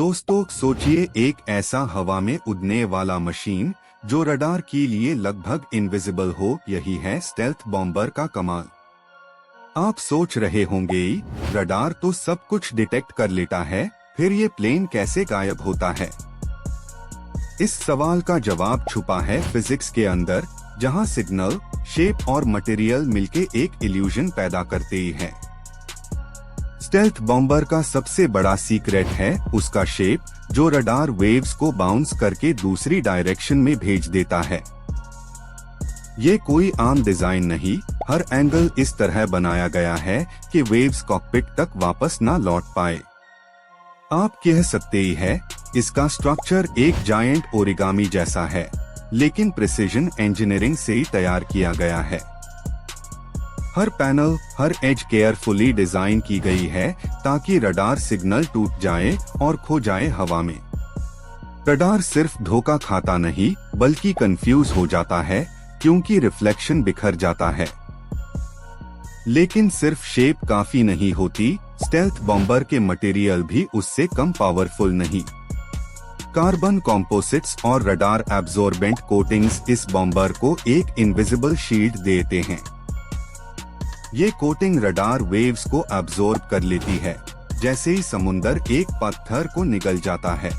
दोस्तों सोचिए एक ऐसा हवा में उड़ने वाला मशीन जो रडार के लिए लगभग इनविजिबल हो। यही है स्टेल्थ बॉम्बर का कमाल। आप सोच रहे होंगे रडार तो सब कुछ डिटेक्ट कर लेता है, फिर ये प्लेन कैसे गायब होता है? इस सवाल का जवाब छुपा है फिजिक्स के अंदर, जहां सिग्नल, शेप और मटेरियल मिलके एक इल्यूजन पैदा करते ही है। स्टेल्थ बॉम्बर का सबसे बड़ा सीक्रेट है उसका शेप, जो रडार वेव्स को बाउंस करके दूसरी डायरेक्शन में भेज देता है। ये कोई आम डिजाइन नहीं, हर एंगल इस तरह बनाया गया है कि वेव्स कॉकपिट तक वापस ना लौट पाए। आप कह सकते ही है इसका स्ट्रक्चर एक जायंट ओरिगामी जैसा है, लेकिन प्रिसिजन इंजीनियरिंग से ही तैयार किया गया है। हर पैनल, हर एज केयरफुली डिजाइन की गई है ताकि रडार सिग्नल टूट जाए और खो जाए हवा में। रडार सिर्फ धोखा खाता नहीं बल्कि कंफ्यूज हो जाता है, क्योंकि रिफ्लेक्शन बिखर जाता है। लेकिन सिर्फ शेप काफी नहीं होती, स्टेल्थ बॉम्बर के मटेरियल भी उससे कम पावरफुल नहीं। कार्बन कॉम्पोजिट्स और रडार एब्जॉर्बेंट कोटिंग्स इस बॉम्बर को एक इनविजिबल शील्ड देते हैं। ये कोटिंग रडार वेव्स को एब्जॉर्ब कर लेती है, जैसे ही समुंदर एक पत्थर को निगल जाता है।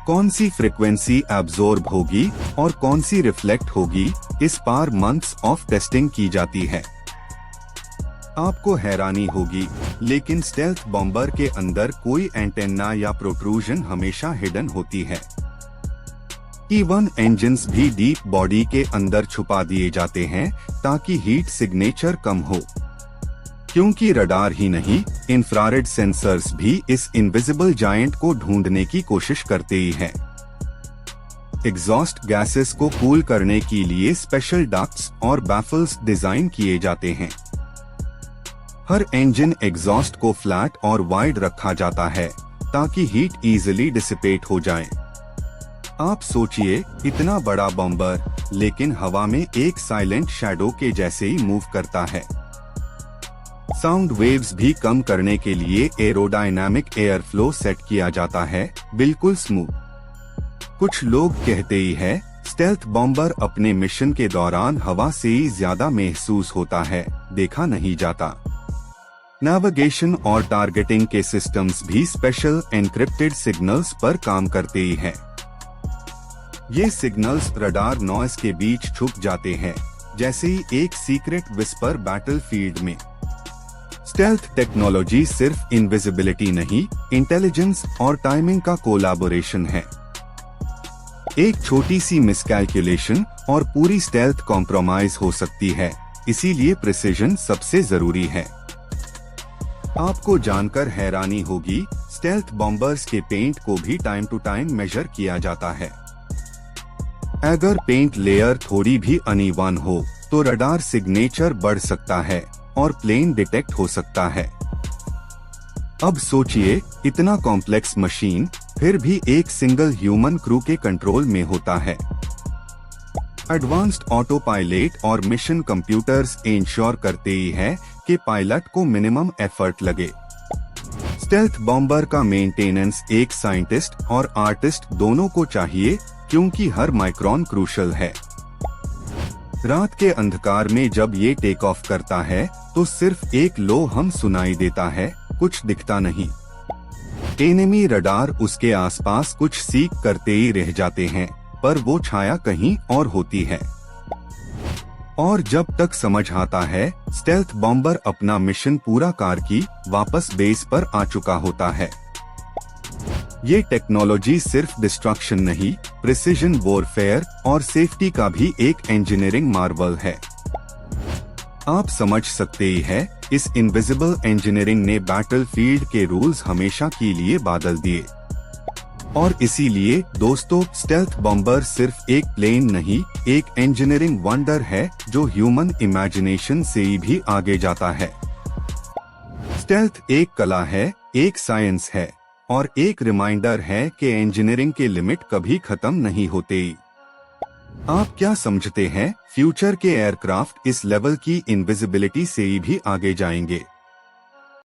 कौन सी फ्रीक्वेंसी एब्जॉर्ब होगी और कौन सी रिफ्लेक्ट होगी, इस पर मंथ्स ऑफ टेस्टिंग की जाती है। आपको हैरानी होगी, लेकिन स्टेल्थ बॉम्बर के अंदर कोई एंटेना या प्रोट्रूजन हमेशा हिडन होती है। E1 इंजन्स भी डीप बॉडी के अंदर छुपा दिए जाते हैं ताकि हीट सिग्नेचर कम हो। क्योंकि रडार ही नहीं, इंफ्रारेड सेंसर्स भी इस इनविजिबल जायंट को ढूंढने की कोशिश करते ही हैं। एग्जॉस्ट गैसेस को कूल करने के लिए स्पेशल डक्ट्स और बैफल्स डिजाइन किए जाते हैं। हर इंजन एग्जॉस्ट को फ्लैट और वाइड रखा जाता है ताकि हीट इजीली डिसिपेट हो जाए। आप सोचिए इतना बड़ा बॉम्बर, लेकिन हवा में एक साइलेंट शैडो के जैसे ही मूव करता है। साउंड वेव्स भी कम करने के लिए एरोडायनामिक एयर फ्लो सेट किया जाता है, बिल्कुल स्मूथ। कुछ लोग कहते ही है स्टेल्थ बॉम्बर अपने मिशन के दौरान हवा से ही ज्यादा महसूस होता है, देखा नहीं जाता। नेविगेशन और टारगेटिंग के सिस्टम्स भी स्पेशल एन्क्रिप्टेड सिग्नल्स पर काम करते ही हैं। ये सिग्नल्स रडार नॉइस के बीच छुप जाते हैं, जैसे ही एक सीक्रेट विस्पर बैटलफील्ड में। स्टेल्थ टेक्नोलॉजी सिर्फ इनविजिबिलिटी नहीं, इंटेलिजेंस और टाइमिंग का कोलैबोरेशन है। एक छोटी सी मिसकैलकुलेशन और पूरी स्टेल्थ कॉम्प्रोमाइज हो सकती है, इसीलिए प्रिसिजन सबसे जरूरी है। आपको जानकर हैरानी होगी, स्टेल्थ बॉम्बर्स के पेंट को भी टाइम टू टाइम मेजर किया जाता है। अगर पेंट लेयर थोड़ी भी अनइवन हो तो रडार सिग्नेचर बढ़ सकता है और प्लेन डिटेक्ट हो सकता है। अब सोचिए इतना कॉम्प्लेक्स मशीन फिर भी एक सिंगल ह्यूमन क्रू के कंट्रोल में होता है। एडवांस्ड ऑटो पायलट और मिशन कंप्यूटर्स इंश्योर करते ही है कि पायलट को मिनिमम एफर्ट लगे। स्टेल्थ बॉम्बर का मेंटेनेंस एक साइंटिस्ट और आर्टिस्ट दोनों को चाहिए, क्योंकि हर माइक्रोन क्रूशल है। रात के अंधकार में जब ये टेक ऑफ करता है तो सिर्फ एक लो हम सुनाई देता है, कुछ दिखता नहीं। एनिमी रडार उसके आसपास कुछ सीख करते ही रह जाते हैं, पर वो छाया कहीं और होती है। और जब तक समझ आता है स्टेल्थ बॉम्बर अपना मिशन पूरा करके वापस बेस पर आ चुका होता है। ये टेक्नोलॉजी सिर्फ डिस्ट्रक्शन नहीं, प्रिसिजन वॉरफेयर और सेफ्टी का भी एक इंजीनियरिंग मार्वल है। आप समझ सकते ही है इस इनविजिबल इंजीनियरिंग ने बैटलफील्ड के रूल्स हमेशा के लिए बदल दिए। और इसीलिए दोस्तों, स्टेल्थ बॉम्बर सिर्फ एक प्लेन नहीं, एक इंजीनियरिंग वंडर है जो ह्यूमन इमेजिनेशन से भी आगे जाता है। स्टेल्थ एक कला है, एक साइंस है और एक रिमाइंडर है कि इंजीनियरिंग के लिमिट कभी खत्म नहीं होते। आप क्या समझते हैं, फ्यूचर के एयरक्राफ्ट इस लेवल की इनविजिबिलिटी से भी आगे जाएंगे?